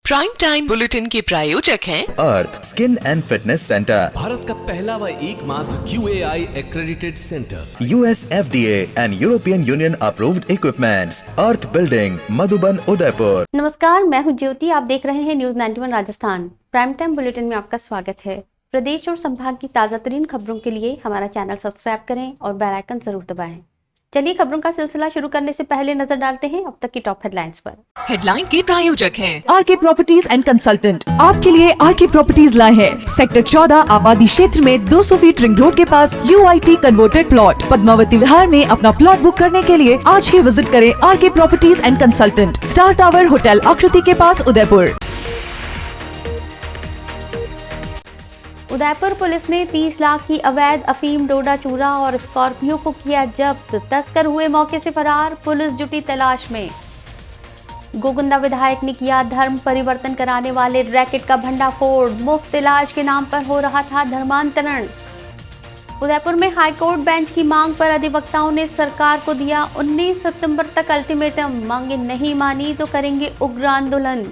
Prime time bulletin के प्रायोजक हैं Earth skin and fitness centre, Bharat का पहला व एकमात्र QAI accredited centre, US FDA and European union approved equipments, Earth building, Madhuban, Udaipur. नमस्कार, मैं हूं ज्योति। आप देख रहे हैं news 91 Rajasthan. Prime time bulletin में आपका स्वागत है। प्रदेश और संभाग की ताजा तरीन खबरों के लिए हमारा चैनल सब्सक्राइब करें और बेल आइकन जरूर दबाएं। चलिए खबरों का सिलसिला शुरू करने से पहले नजर डालते हैं अब तक की टॉप हेडलाइंस पर। हेडलाइन के प्रायोजक हैं आरके प्रॉपर्टीज एंड कंसल्टेंट। आपके लिए आरके प्रॉपर्टीज लाए हैं सेक्टर 14 आबादी क्षेत्र में 200 फीट रिंग रोड के पास UIT converted plot. Padmavati Vihar में अपना प्लॉट बुक करने के लिए आज ही विजिट करें RK properties and consultant, star tower hotel Akriti के पास, उदयपुर। उदयपुर पुलिस ने 30 लाख की अवैध अफीम, डोडा चूरा और स्कॉर्पियो को किया जब्त। तस्कर हुए मौके से फरार, पुलिस जुटी तलाश में। गोगुंदा विधायक ने किया धर्म परिवर्तन कराने वाले रैकेट का भंडाफोड़। मुफ्त इलाज के नाम पर हो रहा था धर्मांतरण। उदयपुर में हाईकोर्ट बेंच की मांग पर अधिवक्ताओं ने सरकार को दिया 19 सितंबर तक अल्टीमेटम। मांगे नहीं मानी तो करेंगे उग्र आंदोलन।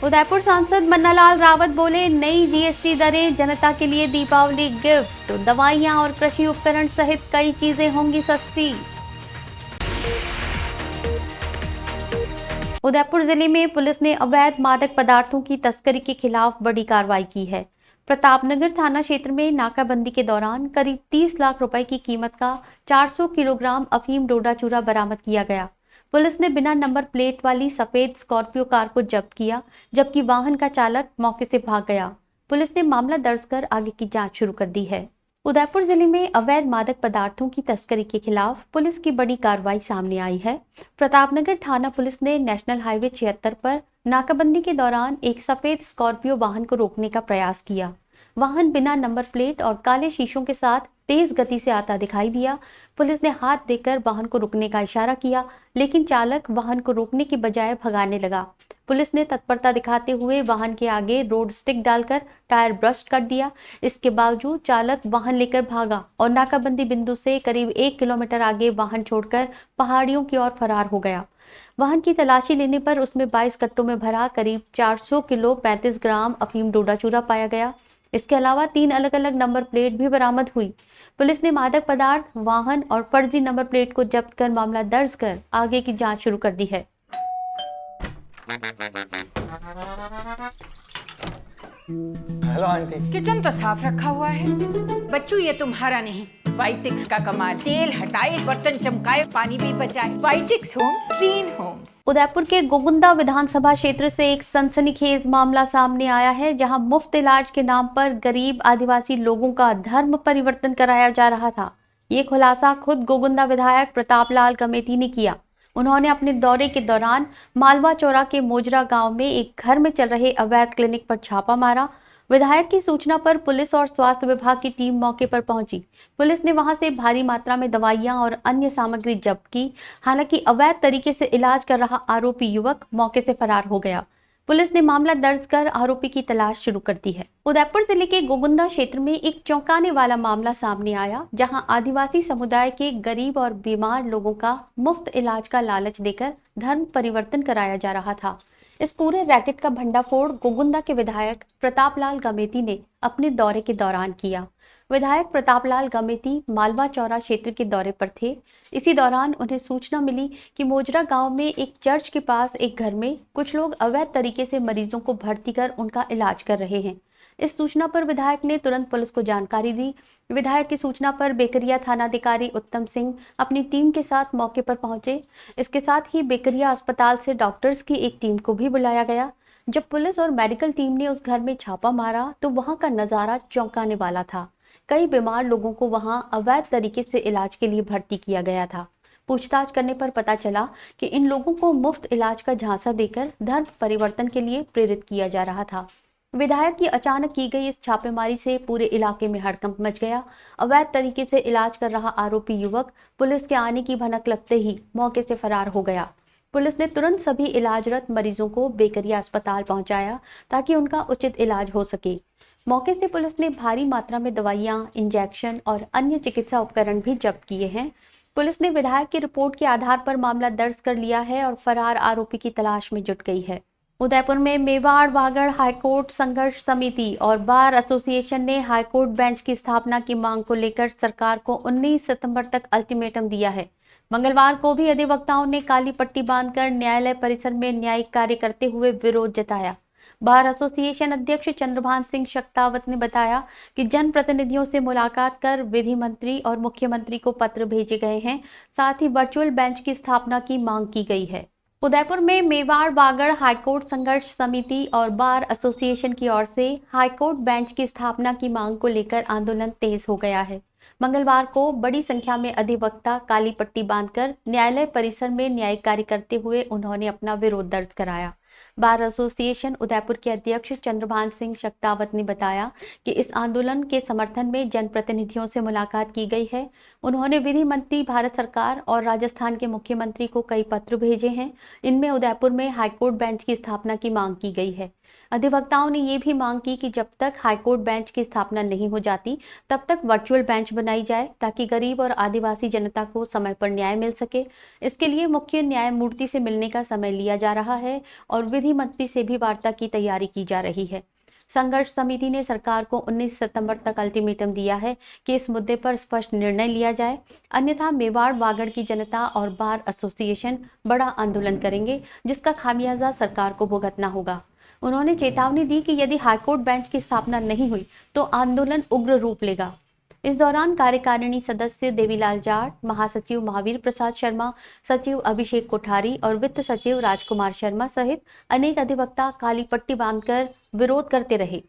उदयपुर सांसद मन्नालाल रावत बोले, नई GST दरें जनता के लिए दीपावली गिफ्ट। दवाइयां और कृषि उपकरण सहित कई चीजें होंगी सस्ती। उदयपुर जिले में पुलिस ने अवैध मादक पदार्थों की तस्करी के खिलाफ बड़ी कार्रवाई की है। प्रतापनगर थाना क्षेत्र में नाकाबंदी के दौरान करीब 30 लाख रुपए की कीमत का 400 किलोग्राम अफीम, डोडा चूरा बरामद किया गया। पुलिस ने बिना नंबर प्लेट वाली सफेद स्कॉर्पियो कार को जब्त किया, जबकि वाहन का चालक मौके से भाग गया। पुलिस ने मामला दर्ज कर आगे की जांच शुरू कर दी है। उदयपुर जिले में अवैध मादक पदार्थों की तस्करी के खिलाफ पुलिस की बड़ी कार्रवाई सामने आई है। प्रतापनगर थाना पुलिस ने नेशनल हाईवे 76 पर नाकाबंदी के दौरान एक सफेद स्कॉर्पियो वाहन को रोकने का प्रयास किया। वाहन बिना नंबर प्लेट और काले शीशों के साथ तेज गति से आता दिखाई दिया। पुलिस ने हाथ देकर वाहन को रुकने का इशारा किया, लेकिन चालक वाहन को रोकने की बजाय भगाने लगा। पुलिस ने तत्परता दिखाते हुए वाहन के आगे रोड स्टिक डालकर टायर ब्रस्ट कर दिया। इसके बावजूद चालक वाहन लेकर भागा और नाकाबंदी बिंदु से करीब 1 किलोमीटर आगे वाहन छोड़कर पहाड़ियों की ओर फरार हो गया। वाहन की तलाशी लेने पर उसमें 22 कट्टों में भरा करीब 400 किलो 35 ग्राम अफीम, डोडा चूरा पाया गया। इसके अलावा 3 अलग अलग नंबर प्लेट भी बरामद हुई। पुलिस ने मादक पदार्थ, वाहन और फर्जी नंबर प्लेट को जब्त कर मामला दर्ज कर आगे की जांच शुरू कर दी है। Hello aunty. किचन तो साफ रखा हुआ है बच्चू, ये तुम्हारा नहीं, वाइटिक्स का कमाल। तेल हटाए, बर्तन चमकाए, पानी भी बचाए। वाइटिक्स होम्स, क्लीन होम्स। उदयपुर के गोगुंदा विधानसभा क्षेत्र से एक सनसनीखेज मामला सामने आया है, जहां मुफ्त इलाज के नाम पर गरीब आदिवासी लोगों का धर्म परिवर्तन कराया जा रहा था। ये खुलासा खुद गोगुंदा विधायक प्रतापलाल गमेती ने किया। उन्होंने अपने दौरे के दौरान मालवा चौरा के मोजरा गांव में एक घर में चल रहे अवैध क्लिनिक पर छापा मारा। विधायक की सूचना पर पुलिस और स्वास्थ्य विभाग की टीम मौके पर पहुंची। पुलिस ने वहां से भारी मात्रा में दवाइयां और अन्य सामग्री जब्त की। हालांकि अवैध तरीके से इलाज कर रहा आरोपी युवक मौके से फरार हो गया। पुलिस ने मामला दर्ज कर आरोपी की तलाश शुरू कर दी है। उदयपुर जिले के गोगुंदा क्षेत्र में एक चौंकाने वाला मामला सामने आया, जहां आदिवासी समुदाय के गरीब और बीमार लोगों का मुफ्त इलाज का लालच देकर धर्म परिवर्तन कराया जा रहा था। इस पूरे रैकेट का भंडाफोड़ गोगुंदा के विधायक प्रतापलाल गमेती ने अपने दौरे के दौरान किया। विधायक प्रतापलाल गमेती मालवा चौरा क्षेत्र के दौरे पर थे। इसी दौरान उन्हें सूचना मिली कि मोजरा गांव में एक चर्च के पास एक घर में कुछ लोग अवैध तरीके से मरीजों को भर्ती कर उनका इलाज कर रहे हैं। इस सूचना पर विधायक ने तुरंत पुलिस को जानकारी दी। विधायक की सूचना पर बेकरिया थानाधिकारी उत्तम सिंह अपनी टीम के साथ मौके पर पहुंचे। इसके साथ ही बेकरिया अस्पताल से डॉक्टर्स की एक टीम को भी बुलाया गया। जब पुलिस और मेडिकल टीम ने उस घर में छापा मारा तो वहां का नजारा चौंकाने वाला था। कई बीमार लोगों को वहां अवैध तरीके से इलाज के लिए भर्ती किया गया था। पूछताछ करने पर पता चला कि इन लोगों को मुफ्त इलाज का झांसा देकर धर्म परिवर्तन के लिए प्रेरित किया जा रहा था। विधायक की अचानक की गई इस छापेमारी से पूरे इलाके में हड़कंप मच गया। अवैध तरीके से इलाज कर रहा आरोपी युवक पुलिस के आने की भनक लगते ही मौके से फरार हो गया। पुलिस ने तुरंत सभी इलाजरत मरीजों को बेकरिया अस्पताल पहुंचाया ताकि उनका उचित इलाज हो सके। मौके से पुलिस ने भारी मात्रा में दवाइयां, इंजेक्शन और अन्य चिकित्सा उपकरण भी जब्त किए हैं। पुलिस ने विधायक की रिपोर्ट के आधार पर मामला दर्ज कर लिया है और फरार आरोपी की तलाश में जुट गई है। उदयपुर में मेवाड़ वागड़ हाईकोर्ट संघर्ष समिति और बार एसोसिएशन ने हाईकोर्ट बेंच की स्थापना की मांग को लेकर सरकार को 19 सितंबर तक अल्टीमेटम दिया है। मंगलवार को भी अधिवक्ताओं ने काली पट्टी बांधकर न्यायालय परिसर में न्यायिक कार्य करते हुए विरोध जताया। बार एसोसिएशन अध्यक्ष चंद्रभान सिंह शक्तावत ने बताया कि जनप्रतिनिधियों से मुलाकात कर विधि मंत्री और मुख्यमंत्री को पत्र भेजे गए हैं, साथ ही वर्चुअल बेंच की स्थापना की मांग की गई है। उदयपुर में मेवाड़ वागड़ हाईकोर्ट संघर्ष समिति और बार एसोसिएशन की ओर से हाईकोर्ट बेंच की स्थापना की मांग को लेकर आंदोलन तेज हो गया है। मंगलवार को बड़ी संख्या में अधिवक्ता काली पट्टी बांधकर न्यायालय परिसर में न्यायिक कार्य करते हुए उन्होंने अपना विरोध दर्ज कराया। बार एसोसिएशन उदयपुर के अध्यक्ष चंद्रभान सिंह शक्तावत ने बताया कि इस आंदोलन के समर्थन में जनप्रतिनिधियों से मुलाकात की गई है। उन्होंने विधि मंत्री, भारत सरकार और राजस्थान के मुख्यमंत्री को कई पत्र भेजे हैं। इनमें उदयपुर में हाईकोर्ट बेंच की स्थापना की मांग की गई है। अधिवक्ताओं ने ये भी मांग की कि जब तक हाईकोर्ट बेंच की स्थापना नहीं हो जाती तब तक वर्चुअल बेंच बनाई जाए, ताकि गरीब और आदिवासी जनता को समय पर न्याय मिल सके। इसके लिए मुख्य न्यायमूर्ति से मिलने का समय लिया जा रहा है और विधि मंत्री से भी वार्ता की तैयारी की जा रही है। संघर्ष समिति ने सरकार को 19 सितंबर तक अल्टीमेटम दिया है कि इस मुद्दे पर स्पष्ट निर्णय लिया जाए, अन्यथा मेवाड़ वागड़ की जनता और बार एसोसिएशन बड़ा आंदोलन करेंगे, जिसका खामियाजा सरकार को भुगतना होगा। उन्होंने चेतावनी दी कि यदि हाईकोर्ट बेंच की स्थापना नहीं हुई तो आंदोलन उग्र रूप लेगा। इस दौरान कार्यकारिणी सदस्य देवीलाल जाट, महासचिव महावीर प्रसाद शर्मा, सचिव अभिषेक कोठारी और वित्त सचिव राजकुमार शर्मा सहित अनेक अधिवक्ता काली पट्टी बांधकर विरोध करते रहे।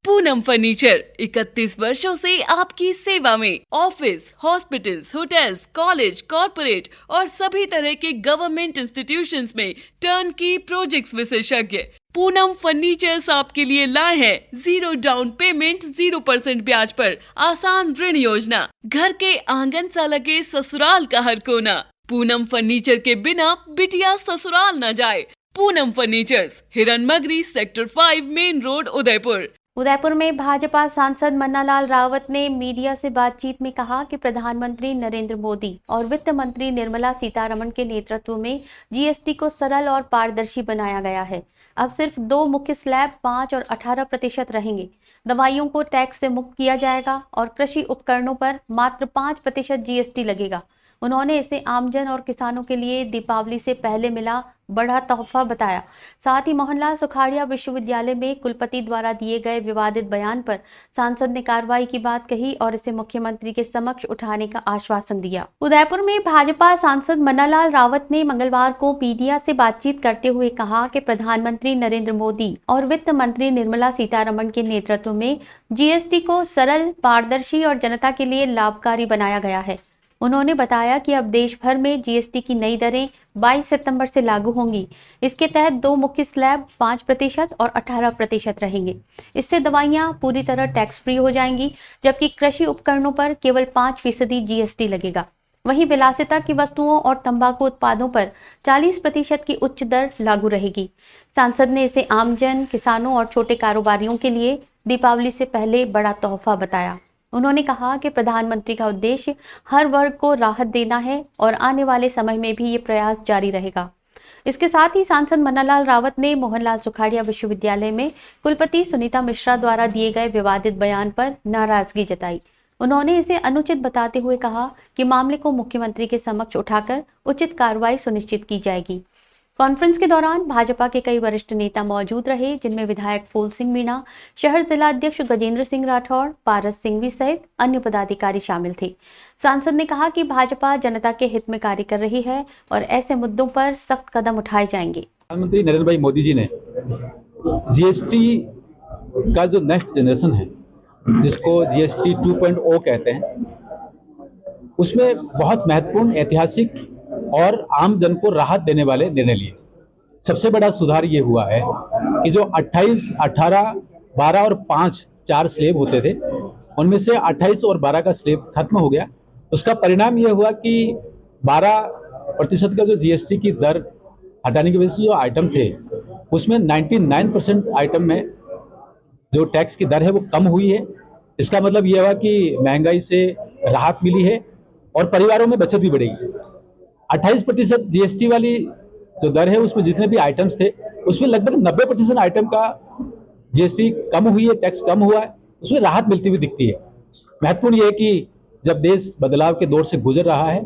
पूनम फर्नीचर 31 वर्षों से आपकी सेवा में। Office, hospitals, hotels, college, corporate और सभी तरह के गवर्नमेंट इंस्टीट्यूशंस में टर्नकी प्रोजेक्ट्स विशेषज्ञ पूनम फर्नीचर्स आपके लिए लाए हैं 0 डाउन पेमेंट 0% ब्याज पर आसान ऋण योजना। घर के आंगन सा लगे ससुराल का हर कोना। पूनम फर्नीचर के बिना बिटिया ससुराल न जाए। Poonam furnitures, Hiranmagri, sector 5, main road, Udaipur. Udaipur में भाजपा सांसद मन्नालाल रावत ने मीडिया से बातचीत में कहा कि प्रधानमंत्री नरेंद्र मोदी और वित्त मंत्री निर्मला सीतारमण के नेतृत्व में जीएसटी को सरल और पारदर्शी बनाया गया है। अब सिर्फ 2 मुख्य स्लैब 5 और 18% रहेंगे। दवाइयों को टैक्स से मुक्त किया जाएगा और कृषि उपकरणों पर मात्र 5% जीएसटी लगेगा। उन्होंने इसे आमजन और किसानों के लिए दीपावली से पहले मिला बड़ा तोहफा बताया। साथ ही मोहनलाल सुखाड़िया विश्वविद्यालय में कुलपति द्वारा दिए गए विवादित बयान पर सांसद ने कार्रवाई की बात कही और इसे मुख्यमंत्री के समक्ष उठाने का आश्वासन दिया। उदयपुर में भाजपा सांसद मन्नालाल रावत ने मंगलवार को मीडिया से बातचीत करते हुए कहा कि प्रधानमंत्री नरेंद्र मोदी और वित्त मंत्री निर्मला सीतारमण के नेतृत्व में जीएसटी को सरल, पारदर्शी और जनता के लिए लाभकारी बनाया गया है। उन्होंने बताया कि अब देश भर में जीएसटी की नई दरें 22 सितंबर से लागू होंगी। इसके तहत 2 मुख्य स्लैब 5% और 18% रहेंगे। इससे दवाइयां पूरी तरह टैक्स फ्री हो जाएंगी, जबकि कृषि उपकरणों पर केवल 5% जीएसटी लगेगा। वहीं विलासिता की वस्तुओं और तंबाकू उत्पादों पर 40% की उच्च दर लागू रहेगी। सांसद ने इसे आमजन, किसानों और छोटे कारोबारियों के लिए दीपावली से पहले बड़ा तोहफा बताया। उन्होंने कहा कि प्रधानमंत्री का उद्देश्य हर वर्ग को राहत देना है और आने वाले समय में भी ये प्रयास जारी रहेगा। इसके साथ ही सांसद मन्नालाल रावत ने मोहनलाल सुखाड़िया विश्वविद्यालय में कुलपति सुनीता मिश्रा द्वारा दिए गए विवादित बयान पर नाराजगी जताई। उन्होंने इसे अनुचित बताते हुए कहा कि मामले को मुख्यमंत्री के समक्ष उठाकर उचित कार्रवाई सुनिश्चित की जाएगी। कॉन्फ्रेंस के दौरान भाजपा के कई वरिष्ठ नेता मौजूद रहे, जिनमें विधायक फूल सिंह मीणा, शहर जिला अध्यक्ष गजेंद्र सिंह राठौड़, पारस सिंघवी सहित अन्य पदाधिकारी शामिल थे। सांसद ने कहा कि भाजपा जनता के हित में कार्य कर रही है और ऐसे मुद्दों पर सख्त कदम उठाए जाएंगे। प्रधानमंत्री नरेंद्र भाई मोदी जी ने जीएसटी का जो नेक्स्ट जनरेशन है, जिसको जीएसटी 2.0 कहते हैं, उसमें बहुत महत्वपूर्ण, ऐतिहासिक और आम जन को राहत देने वाले निर्णय लिए। सबसे बड़ा सुधार ये हुआ है कि जो 28, 18, 12 और 5 4 स्लेब होते थे, उनमें से 28 और 12 का स्लेब खत्म हो गया। उसका परिणाम ये हुआ कि 12% का जो जीएसटी की दर हटाने की वजह से जो आइटम थे, उसमें 99% आइटम में जो टैक्स की दर है वो कम हुई है। इसका मतलब ये हुआ कि महंगाई से राहत मिली है और परिवारों में बचत भी बढ़ेगी। 28% जीएसटी वाली जो दर है उसमें जितने भी आइटम्स थे उसमें लगभग 90% आइटम का जीएसटी कम हुई है, टैक्स कम हुआ है, उसमें राहत मिलती हुई दिखती है। महत्वपूर्ण यह है कि जब देश बदलाव के दौर से गुजर रहा है,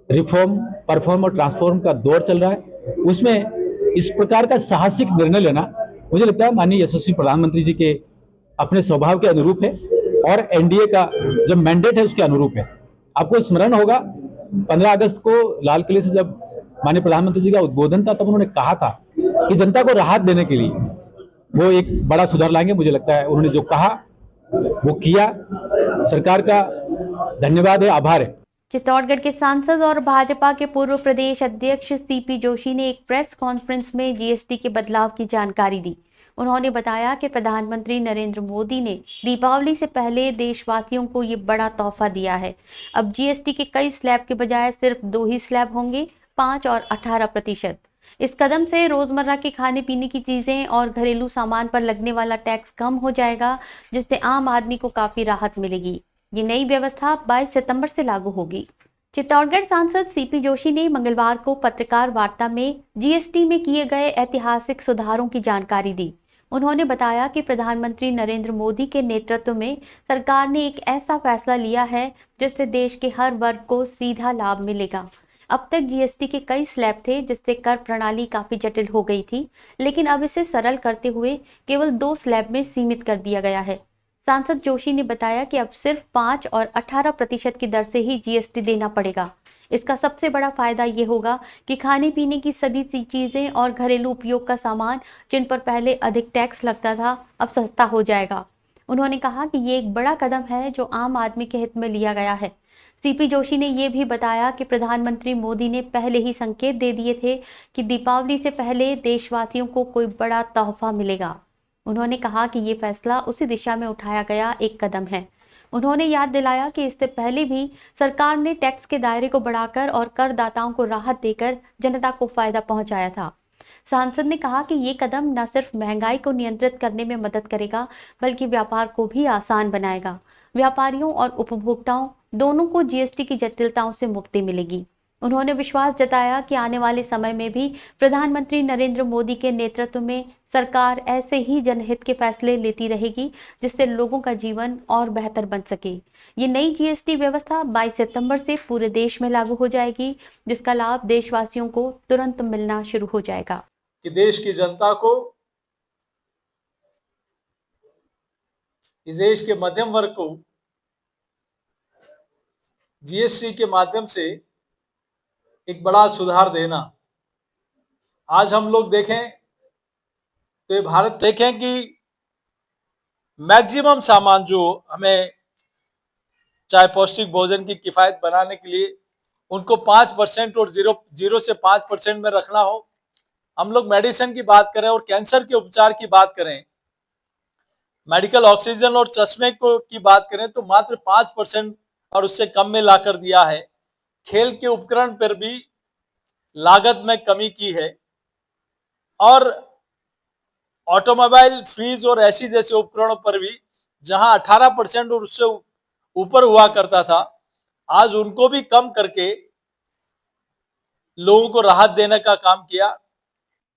रिफॉर्म, परफॉर्म और ट्रांसफॉर्म का दौर चल रहा है, उसमें इस प्रकार का साहसिक निर्णय लेना मुझे लगता है माननीय यशस्वी प्रधानमंत्री जी के अपने स्वभाव के अनुरूप है और एनडीए का जो मैंडेट है उसके अनुरूप है। आपको स्मरण होगा 15 अगस्त को लाल किले से जब माननीय प्रधानमंत्री जी का उद्बोधन था तब उन्होंने कहा था कि जनता को राहत देने के लिए वो एक बड़ा सुधार लाएंगे। मुझे लगता है उन्होंने जो कहा वो किया। सरकार का धन्यवाद है, आभार है। चित्तौड़गढ़ के सांसद और भाजपा के पूर्व प्रदेश अध्यक्ष सीपी जोशी ने एक प्रेस कॉन्फ्रेंस में जीएसटी के बदलाव की जानकारी दी। उन्होंने बताया कि प्रधानमंत्री नरेंद्र मोदी ने दीपावली से पहले देशवासियों को ये बड़ा तोहफा दिया है। अब जीएसटी के कई स्लैब के बजाय सिर्फ 2 ही स्लैब होंगे, 5 और 18%। इस कदम से रोजमर्रा के खाने पीने की चीजें और घरेलू सामान पर लगने वाला टैक्स कम हो जाएगा, जिससे आम आदमी को काफी राहत मिलेगी। ये नई व्यवस्था 22 सितंबर से लागू होगी। चित्तौड़गढ़ सांसद सीपी जोशी ने मंगलवार को पत्रकार वार्ता में जीएसटी में किए गए ऐतिहासिक सुधारों की जानकारी दी। उन्होंने बताया कि प्रधानमंत्री नरेंद्र मोदी के नेतृत्व में सरकार ने एक ऐसा फैसला लिया है जिससे देश के हर वर्ग को सीधा लाभ मिलेगा। अब तक जीएसटी के कई स्लैब थे जिससे कर प्रणाली काफी जटिल हो गई थी, लेकिन अब इसे सरल करते हुए केवल 2 स्लैब में सीमित कर दिया गया है। सांसद जोशी ने बताया कि अब सिर्फ 5 और 18% की दर से ही जीएसटी देना पड़ेगा। इसका सबसे बड़ा फायदा ये होगा कि खाने पीने की सभी चीजें और घरेलू उपयोग का सामान जिन पर पहले अधिक टैक्स लगता था अब सस्ता हो जाएगा। उन्होंने कहा कि ये एक बड़ा कदम है जो आम आदमी के हित में लिया गया है। सीपी जोशी ने यह भी बताया कि प्रधानमंत्री मोदी ने पहले ही संकेत दे दिए थे कि दीपावली से पहले देशवासियों को कोई बड़ा तोहफा मिलेगा। उन्होंने कहा कि ये फैसला उसी दिशा में उठाया गया एक कदम है। उन्होंने याद दिलाया कि इससे पहले भी सरकार ने टैक्स के दायरे को बढ़ाकर और करदाताओं को राहत देकर जनता को फायदा पहुंचाया था। सांसद ने कहा कि ये कदम न सिर्फ महंगाई को नियंत्रित करने में मदद करेगा बल्कि व्यापार को भी आसान बनाएगा। व्यापारियों और उपभोक्ताओं दोनों को जीएसटी की जटिलताओं से मुक्ति मिलेगी। उन्होंने विश्वास जताया कि आने वाले समय में भी प्रधानमंत्री नरेंद्र मोदी के नेतृत्व में सरकार ऐसे ही जनहित के फैसले लेती रहेगी जिससे लोगों का जीवन और बेहतर बन सके। ये नई जीएसटी व्यवस्था 22 सितंबर से पूरे देश में लागू हो जाएगी, जिसका लाभ देशवासियों को तुरंत मिलना शुरू हो जाएगा। कि देश की जनता को, इस देश के मध्यम वर्ग को जीएसटी के माध्यम से एक बड़ा सुधार देना। आज हम लोग देखें तो ये भारत देखें कि मैक्सिमम सामान जो हमें चाहे पौष्टिक भोजन की किफायत बनाने के लिए उनको 5% और 0 से 5% में रखना हो। हम लोग मेडिसिन की बात करें और कैंसर के उपचार की बात करें, मेडिकल ऑक्सीजन और चश्मे को की बात करें तो मात्र 5% और उससे कम में लाकर दिया है। खेल के उपकरण पर भी लागत में कमी की है और ऑटोमोबाइल, फ्रीज और ऐसी जैसे उपकरणों पर भी जहां 18% और उससे ऊपर हुआ करता था, आज उनको भी कम करके लोगों को राहत देने का काम किया।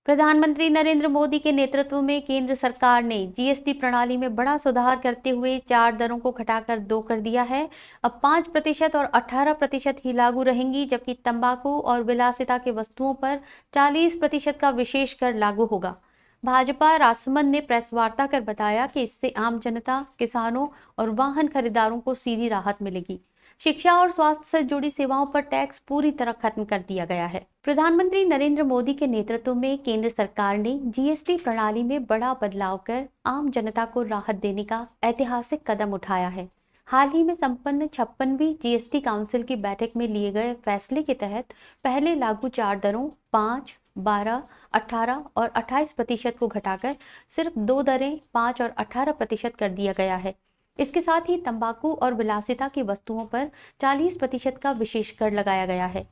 प्रधानमंत्री नरेंद्र मोदी के नेतृत्व में केंद्र सरकार ने जीएसटी प्रणाली में बड़ा सुधार करते हुए 4 दरों को घटाकर 2 कर दिया है। अब 5% और 18% ही लागू रहेंगी, जबकि तंबाकू और विलासिता के वस्तुओं पर 40% का विशेष कर लागू होगा। भाजपा रासमंद ने प्रेस वार्ता कर बताया कि इससे आम जनता, किसानों और वाहन खरीदारों को सीधी राहत मिलेगी। शिक्षा और स्वास्थ्य से जुड़ी सेवाओं पर टैक्स पूरी तरह खत्म कर दिया गया है। प्रधानमंत्री नरेंद्र मोदी के नेतृत्व में केंद्र सरकार ने जीएसटी प्रणाली में बड़ा बदलाव कर आम जनता को राहत देने का ऐतिहासिक कदम उठाया है। हाल ही में संपन्न 56वीं जीएसटी काउंसिल की बैठक में लिए गए फैसले के तहत पहले लागू 4 दरों 5, 12, 18 और 28% को घटाकर सिर्फ 2 दरें 5 और 18% कर दिया गया है। इसके साथ ही तंबाकू और विलासिता की वस्तुओं पर 40% का विशेष कर लगाया गया है।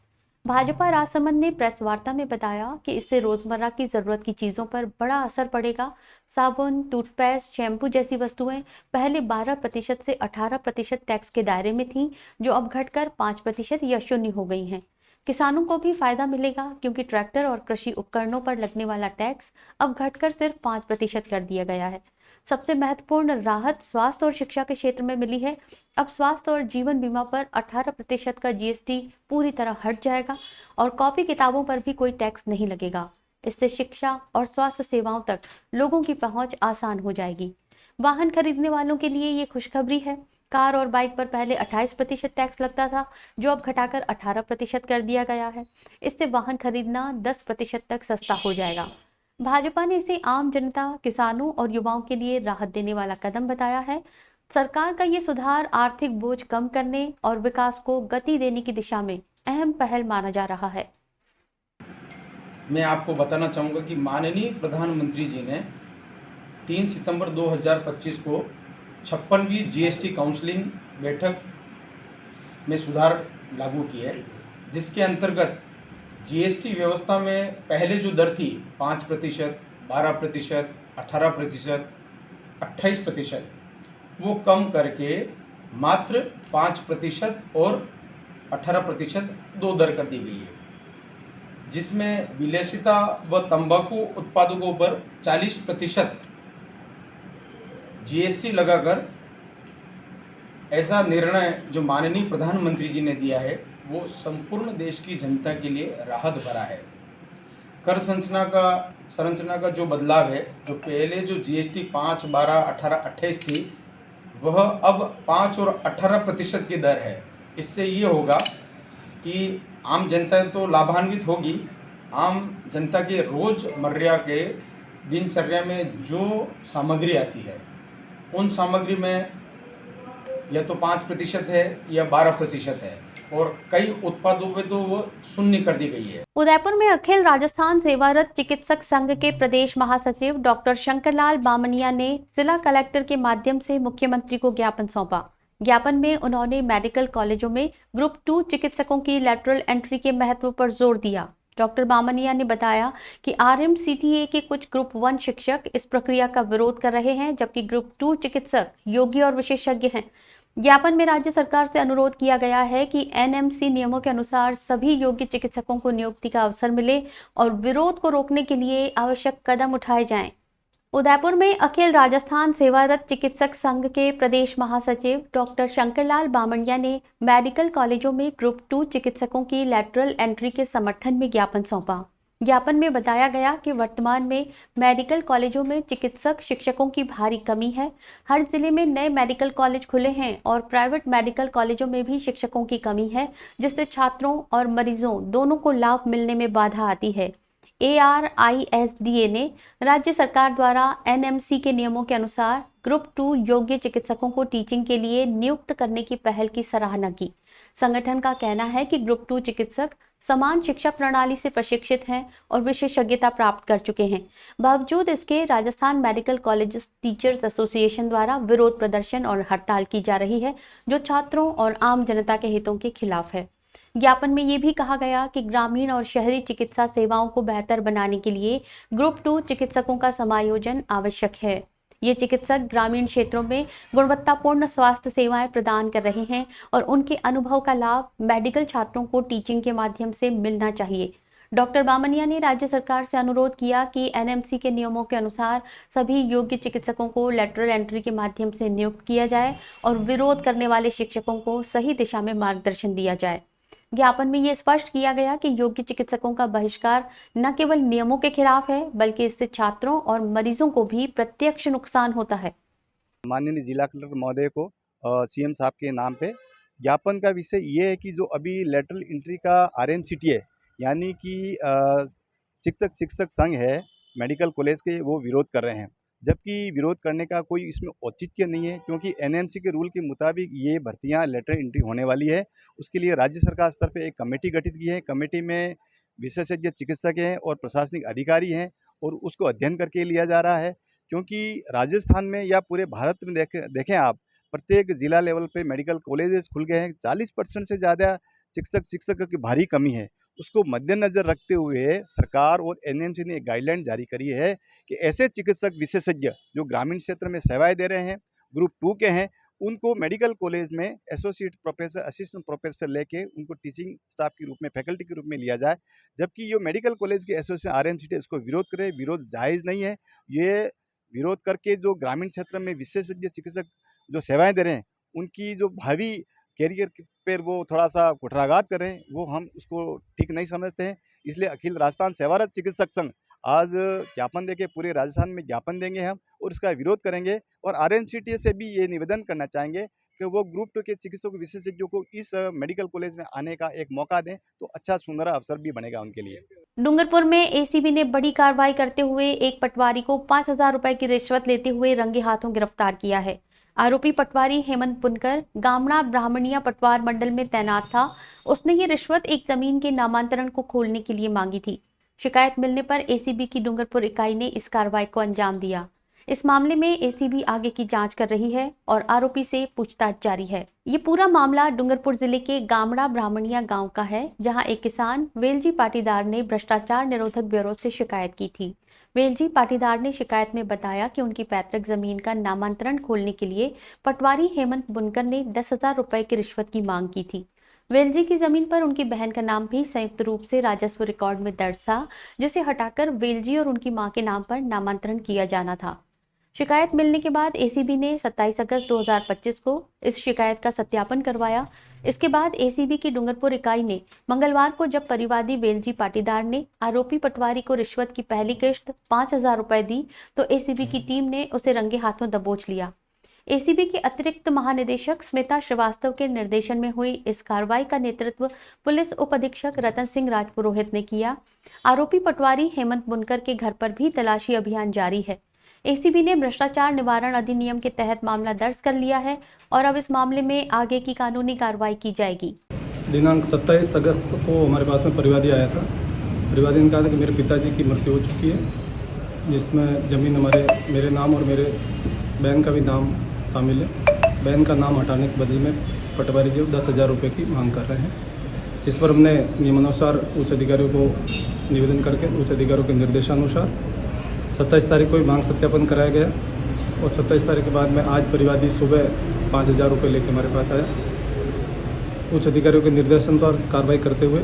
भाजपा राजसमंद ने प्रेस वार्ता में बताया कि इससे रोजमर्रा की जरूरत की चीजों पर बड़ा असर पड़ेगा। साबुन, टूथपेस्ट, शैम्पू जैसी वस्तुएं पहले 12% से 18% टैक्स के दायरे में थीं, जो अब घटकर 5% या 0 हो गई हैं। किसानों को भी फायदा मिलेगा क्योंकि ट्रैक्टर और कृषि उपकरणों पर लगने वाला टैक्स अब घटकर सिर्फ 5% कर दिया गया है। सबसे महत्वपूर्ण राहत स्वास्थ्य और शिक्षा के क्षेत्र में मिली है। अब स्वास्थ्य और जीवन बीमा पर 18% का जीएसटी पूरी तरह हट जाएगा और कॉपी किताबों पर भी कोई टैक्स नहीं लगेगा। इससे शिक्षा और स्वास्थ्य सेवाओं तक लोगों की पहुंच आसान हो जाएगी। वाहन खरीदने वालों के लिए ये खुशखबरी है। कार और बाइक पर पहले 28% टैक्स लगता था, जो अब घटाकर 18% कर दिया गया है। इससे वाहन खरीदना 10% तक सस्ता हो जाएगा। भाजपा ने इसे आम जनता, किसानों और युवाओं के लिए राहत देने वाला कदम बताया है। सरकार का ये सुधार आर्थिक बोझ कम करने और विकास को गति देने की दिशा में अहम पहल माना जा रहा है। मैं आपको बताना चाहूँगा कि माननीय प्रधानमंत्री जी ने 3 सितंबर 2025 को 56वीं जीएसटी काउंसिलिंग बैठक में सुधार लागू किए, जिसके अंतर्गत जीएसटी व्यवस्था में पहले जो दर थी 5%, 12%, 18%, 28%, वो कम करके मात्र 5% और 18% 2 दर कर दी गई है, जिसमें विलेसिता व तंबाकू उत्पादकों पर 40% जीएसटी लगाकर ऐसा निर्णय जो माननीय प्रधानमंत्री जी ने दिया है, वो संपूर्ण देश की जनता के लिए राहत भरा है। कर संरचना का जो बदलाव है, जो पहले जो जीएसटी 5, 12, 18, 28 थी, वह अब 5 और 18% की दर है। इससे ये होगा कि आम जनता तो लाभान्वित होगी। आम जनता के रोज़मर्रा के दिनचर्या में जो सामग्री आती है, उन सामग्री में या तो 5% है या 12% है, और कई उत्पादों में तो वो शून्य कर दी गई है। उदयपुर में अखिल राजस्थान सेवारत चिकित्सक संघ के प्रदेश महासचिव डॉक्टर शंकरलाल बामनिया ने जिला कलेक्टर के माध्यम से मुख्यमंत्री को ज्ञापन सौंपा। ज्ञापन में उन्होंने मेडिकल कॉलेजों में ग्रुप 2 चिकित्सकों की लैटरल एंट्री के महत्व पर जोर दिया। डॉक्टर बामनिया ने बताया कि RMCTA के कुछ ग्रुप 1 शिक्षक इस प्रक्रिया का विरोध कर रहे हैं, जबकि ग्रुप 2 चिकित्सक योग्य और विशेषज्ञ हैं। ज्ञापन में राज्य सरकार से अनुरोध किया गया है कि NMC नियमों के अनुसार सभी योग्य चिकित्सकों को नियुक्ति का अवसर मिले और विरोध को रोकने के लिए आवश्यक कदम उठाए जाएं। उदयपुर में अखिल राजस्थान सेवारत चिकित्सक संघ के प्रदेश महासचिव डॉक्टर शंकरलाल बामनिया ने मेडिकल कॉलेजों में ग्रुप 2 चिकित्सकों की लैटरल एंट्री के समर्थन में ज्ञापन सौंपा। ज्ञापन में बताया गया कि वर्तमान में मेडिकल कॉलेजों में चिकित्सक शिक्षकों की भारी कमी है। हर जिले में नए मेडिकल कॉलेज खुले हैं और प्राइवेट मेडिकल कॉलेजों में भी शिक्षकों की कमी है, जिससे छात्रों और मरीजों दोनों को लाभ मिलने में बाधा आती है। ARISDA ने राज्य सरकार द्वारा NMC के नियमों के अनुसार ग्रुप 2 योग्य चिकित्सकों को टीचिंग के लिए नियुक्त करने की पहल की सराहना की। संगठन का कहना है कि ग्रुप 2 चिकित्सक समान शिक्षा प्रणाली से प्रशिक्षित हैं और विशेषज्ञता प्राप्त कर चुके हैं। बावजूद इसके Rajasthan medical college teachers association द्वारा विरोध प्रदर्शन और हड़ताल की जा रही है, जो छात्रों और आम जनता के हितों के खिलाफ है। ज्ञापन में ये भी कहा गया कि ग्रामीण और शहरी चिकित्सा सेवाओं को बेहतर बनाने के लिए ग्रुप 2 चिकित्सकों का समायोजन आवश्यक है। ये चिकित्सक ग्रामीण क्षेत्रों में गुणवत्तापूर्ण स्वास्थ्य सेवाएं प्रदान कर रहे हैं और उनके अनुभव का लाभ मेडिकल छात्रों को टीचिंग के माध्यम से मिलना चाहिए। डॉक्टर बामनिया ने राज्य सरकार से अनुरोध किया कि NMC के नियमों के अनुसार सभी योग्य चिकित्सकों को लेटरल एंट्री के माध्यम से नियुक्त किया जाए और विरोध करने वाले शिक्षकों को सही दिशा में मार्गदर्शन दिया जाए। ज्ञापन में ये स्पष्ट किया गया कि योग्य चिकित्सकों का बहिष्कार न केवल नियमों के खिलाफ है, बल्कि इससे छात्रों और मरीजों को भी प्रत्यक्ष नुकसान होता है। माननीय जिला कलेक्टर महोदय को CM साहब के नाम पे ज्ञापन का विषय ये है कि जो अभी लेटरल एंट्री का RMCTA यानी कि शिक्षक संघ है मेडिकल कॉलेज के, वो विरोध कर रहे हैं, जबकि विरोध करने का कोई इसमें औचित्य नहीं है, क्योंकि NMC के रूल के मुताबिक ये भर्तियां लेटर एंट्री होने वाली है। उसके लिए राज्य सरकार स्तर पे एक कमेटी गठित की है। कमेटी में विशेषज्ञ चिकित्सक हैं और प्रशासनिक अधिकारी हैं और उसको अध्ययन करके लिया जा रहा है, क्योंकि राजस्थान में या पूरे भारत में देखें आप, प्रत्येक जिला लेवल पे मेडिकल कॉलेजेस खुल गए हैं। 40% से ज़्यादा शिक्षक की भारी कमी है उसको मद्देनजर रखते हुए सरकार और एनएमसी ने एक गाइडलाइन जारी करी है कि ऐसे चिकित्सक विशेषज्ञ जो ग्रामीण क्षेत्र में सेवाएं दे रहे हैं, ग्रुप 2 के हैं, उनको मेडिकल कॉलेज में एसोसिएट प्रोफेसर, असिस्टेंट प्रोफेसर लेके उनको टीचिंग स्टाफ के रूप में, फैकल्टी के रूप में लिया जाए। जबकि ये मेडिकल कॉलेज के एसोसिएशन आरएमसीटी इसको विरोध करे, विरोध जायज़ नहीं है। ये विरोध करके जो ग्रामीण क्षेत्र में विशेषज्ञ चिकित्सक जो सेवाएं दे रहे हैं, उनकी जो भावी कैरियर पर वो थोड़ा सा कुठाराघात कर रहे हैं, वो हम उसको ठीक नहीं समझते हैं। इसलिए अखिल राजस्थान सेवारत चिकित्सक संघ आज ज्ञापन देके पूरे राजस्थान में ज्ञापन देंगे हम और इसका विरोध करेंगे। और आरएमसीटी से भी ये निवेदन करना चाहेंगे कि वो ग्रुप 2 के चिकित्सक विशेषज्ञों को इस मेडिकल कॉलेज में आने का एक मौका दें, तो अच्छा सुनहरा अवसर भी बनेगा उनके लिए। डूंगरपुर में एसीबी ने बड़ी कार्रवाई करते हुए एक पटवारी को 5,000 रुपए की रिश्वत लेते हुए रंगे हाथों गिरफ्तार किया है। आरोपी पटवारी हेमंत पुनकर गामड़ा ब्राह्मणिया पटवार मंडल में तैनात था। उसने ये रिश्वत एक जमीन के नामांतरण को खोलने के लिए मांगी थी। शिकायत मिलने पर एसीबी की डूंगरपुर इकाई ने इस कार्रवाई को अंजाम दिया। इस मामले में एसीबी आगे की जांच कर रही है और आरोपी से पूछताछ जारी है। ये पूरा मामला डूंगरपुर जिले के गामड़ा ब्राह्मणिया गांव का है, जहां एक किसान वेलजी पाटीदार ने भ्रष्टाचार निरोधक ब्यूरो से शिकायत की थी। वेलजी पाटीदार ने शिकायत में बताया कि उनकी पैतृक जमीन का नामांतरण खोलने के लिए पटवारी हेमंत बुनकर ने 10,000 रुपए की रिश्वत की मांग की थी। वेलजी की जमीन पर उनकी बहन का नाम भी संयुक्त रूप से राजस्व रिकॉर्ड में दर्ज था, जिसे हटाकर वेलजी और उनकी मां के नाम पर नामांतरण किया जाना था। शिकायत मिलने के बाद एसीबी ने 27 अगस्त 2025 को इस शिकायत का सत्यापन करवाया। इसके बाद एसीबी की डूंगरपुर इकाई ने मंगलवार को, जब परिवादी वेलजी पाटीदार ने आरोपी पटवारी को रिश्वत की पहली किश्त 5,000 रुपए दी, तो एसीबी की टीम ने उसे रंगे हाथों दबोच लिया। एसीबी की अतिरिक्त महानिदेशक स्मिता श्रीवास्तव के निर्देशन में हुई इस कार्रवाई का नेतृत्व पुलिस उप अधीक्षक रतन सिंह राजपुरोहित ने किया। आरोपी पटवारी हेमंत बुनकर के घर पर भी तलाशी अभियान जारी है। एसीबी ने भ्रष्टाचार निवारण अधिनियम के तहत मामला दर्ज कर लिया है और अब इस मामले में आगे की कानूनी कार्रवाई की जाएगी। दिनांक 27 अगस्त को हमारे पास में परिवादी आया था। परिवादी ने कहा था कि मेरे पिताजी की मृत्यु हो चुकी है, जिसमें ज़मीन मेरे नाम और मेरे बहन का भी नाम शामिल है। बहन का नाम हटाने के बदले में पटवारी जी 10,000 रुपये की मांग कर रहे हैं। इस पर हमने नियमानुसार उच्च अधिकारियों को निवेदन करके उच्च अधिकारियों के निर्देशानुसार 27 तारीख को भी मांग सत्यापन कराया गया और 27 तारीख के बाद में आज परिवादी सुबह 5,000 रुपये लेकर हमारे पास आया। उच्च अधिकारियों के निर्देशन पर कार्रवाई करते हुए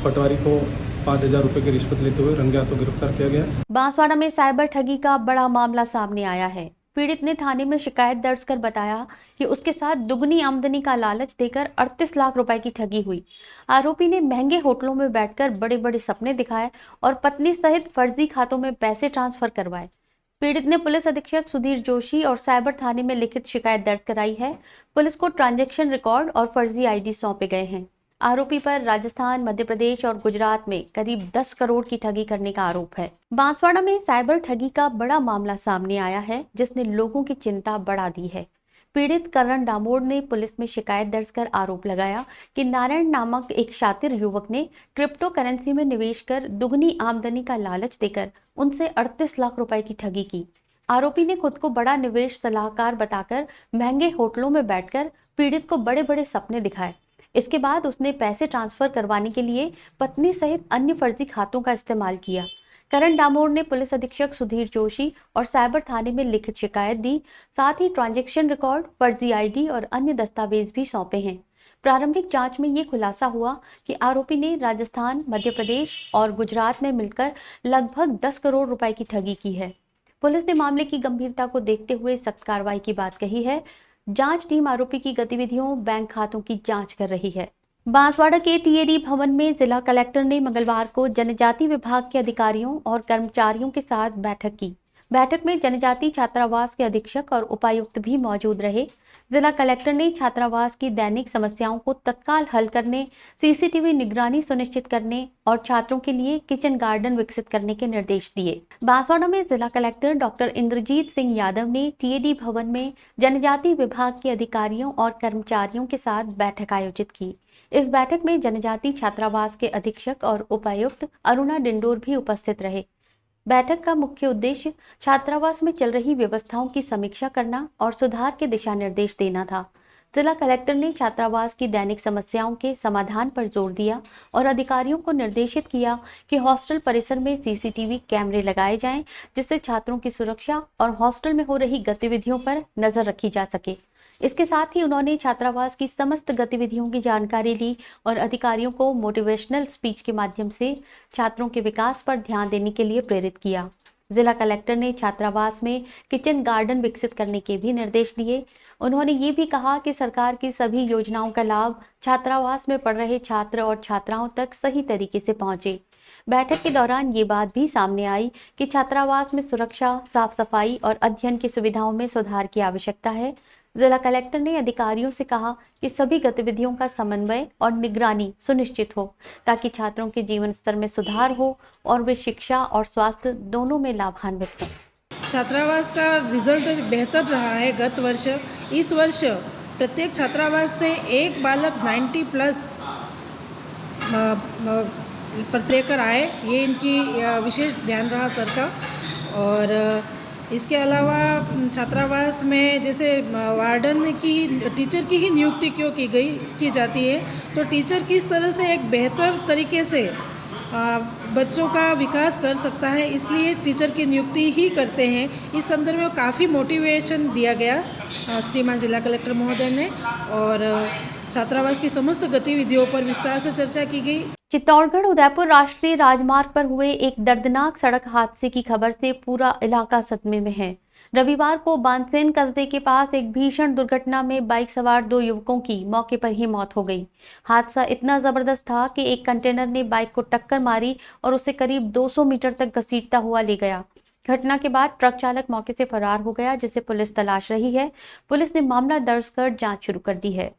पटवारी को 5,000 रुपये की रिश्वत लेते हुए रंगे हाथों गिरफ्तार किया गया। बांसवाड़ा में साइबर ठगी का बड़ा मामला सामने आया है। पीड़ित ने थाने में शिकायत दर्ज कर बताया कि उसके साथ दुगनी आमदनी का लालच देकर 38 लाख रुपए की ठगी हुई। आरोपी ने महंगे होटलों में बैठकर बड़े बड़े सपने दिखाए और पत्नी सहित फर्जी खातों में पैसे ट्रांसफर करवाए। पीड़ित ने पुलिस अधीक्षक सुधीर जोशी और साइबर थाने में लिखित शिकायत दर्ज कराई है। पुलिस को ट्रांजैक्शन रिकॉर्ड और फर्जी आईडी सौंपे गए हैं। आरोपी पर राजस्थान, मध्य प्रदेश और गुजरात में करीब 10 करोड़ की ठगी करने का आरोप है। बांसवाड़ा में साइबर ठगी का बड़ा मामला सामने आया है, जिसने लोगों की चिंता बढ़ा दी है। पीड़ित करण डामोर ने पुलिस में शिकायत दर्ज कर आरोप लगाया कि नारायण नामक एक शातिर युवक ने क्रिप्टो करेंसी में निवेश कर दुगनी आमदनी का लालच देकर उनसे 38 लाख रुपए की ठगी की। आरोपी ने खुद को बड़ा निवेश सलाहकार बताकर महंगे होटलों में बैठकर पीड़ित को बड़े बड़े सपने दिखाए। इसके बाद उसने पैसे ट्रांसफर करवाने के लिए पत्नी सहित अन्य फर्जी खातों का इस्तेमाल किया। करण डामोर ने पुलिस अधीक्षक सुधीर जोशी और साइबर थाने में लिखित शिकायत दी। साथ ही ट्रांजैक्शन रिकॉर्ड, फर्जी आईडी और अन्य दस्तावेज भी सौंपे हैं। प्रारंभिक जांच में ये खुलासा हुआ कि आरोपी ने राजस्थान, मध्य प्रदेश और गुजरात में मिलकर लगभग 10 करोड़ रुपए की ठगी की है। पुलिस ने मामले की गंभीरता को देखते हुए सख्त कार्रवाई की बात कही है। जांच टीम आरोपी की गतिविधियों, बैंक खातों की जांच कर रही है। बांसवाड़ा के टीएडी भवन में जिला कलेक्टर ने मंगलवार को जनजाति विभाग के अधिकारियों और कर्मचारियों के साथ बैठक की। बैठक में जनजाति छात्रावास के अधीक्षक और उपायुक्त भी मौजूद रहे। जिला कलेक्टर ने छात्रावास की दैनिक समस्याओं को तत्काल हल करने, सीसीटीवी निगरानी सुनिश्चित करने और छात्रों के लिए किचन गार्डन विकसित करने के निर्देश दिए। बांसवाड़ा में जिला कलेक्टर डॉक्टर इंद्रजीत सिंह यादव ने टीएडी भवन में जनजाति विभाग के अधिकारियों और कर्मचारियों के साथ बैठक आयोजित की। इस बैठक में जनजाति छात्रावास के अधीक्षक और उपायुक्त अरुणा डिंडोर भी उपस्थित रहे। बैठक का मुख्य उद्देश्य छात्रावास में चल रही व्यवस्थाओं की समीक्षा करना और सुधार के दिशा निर्देश देना था। जिला कलेक्टर ने छात्रावास की दैनिक समस्याओं के समाधान पर जोर दिया और अधिकारियों को निर्देशित किया कि हॉस्टल परिसर में सीसीटीवी कैमरे लगाए जाएं, जिससे छात्रों की सुरक्षा और हॉस्टल में हो रही गतिविधियों पर नजर रखी जा सके। इसके साथ ही उन्होंने छात्रावास की समस्त गतिविधियों की जानकारी ली और अधिकारियों को मोटिवेशनल स्पीच के माध्यम से छात्रों के विकास पर ध्यान देने के लिए प्रेरित किया। जिला कलेक्टर ने छात्रावास में किचन गार्डन विकसित करने के भी निर्देश दिए। उन्होंने ये भी कहा कि सरकार की सभी योजनाओं का लाभ छात्रावास में पढ़ रहे छात्र और छात्राओं तक सही तरीके से पहुंचे। बैठक के दौरान ये बात भी सामने आई कि छात्रावास में सुरक्षा, साफ सफाई और अध्ययन की सुविधाओं में सुधार की आवश्यकता है। जिला कलेक्टर ने अधिकारियों से कहा कि सभी गतिविधियों का समन्वय और निगरानी सुनिश्चित हो ताकि छात्रों के जीवन स्तर में सुधार हो और वे शिक्षा और स्वास्थ्य दोनों में लाभान्वित हों। छात्रावास का रिजल्ट बेहतर रहा है गत वर्ष। इस वर्ष प्रत्येक छात्रावास से एक बालक 90+ पर लेकर आए, ये इनकी विशेष ध्यान रहा सर का। और इसके अलावा छात्रावास में जैसे वार्डन की, टीचर की ही नियुक्ति क्यों की जाती है, तो टीचर किस तरह से एक बेहतर तरीके से बच्चों का विकास कर सकता है, इसलिए टीचर की नियुक्ति ही करते हैं। इस संदर्भ में काफ़ी मोटिवेशन दिया गया श्रीमान जिला कलेक्टर महोदय ने, और छात्रावास की समस्त गतिविधियों पर विस्तार से चर्चा की गई। चित्तौड़गढ़ उदयपुर राष्ट्रीय राजमार्ग पर हुए एक दर्दनाक सड़क हादसे की खबर से पूरा इलाका सदमे में है। रविवार को बांसेन कस्बे के पास एक भीषण दुर्घटना में बाइक सवार 2 युवकों की मौके पर ही मौत हो गई। हादसा इतना जबरदस्त था कि एक कंटेनर ने बाइक को टक्कर मारी और उसे करीब 200 मीटर तक घसीटता हुआ ले गया। घटना के बाद ट्रक चालक मौके से फरार हो गया, जिसे पुलिस तलाश रही है। पुलिस ने मामला दर्ज कर जांच शुरू कर दी है।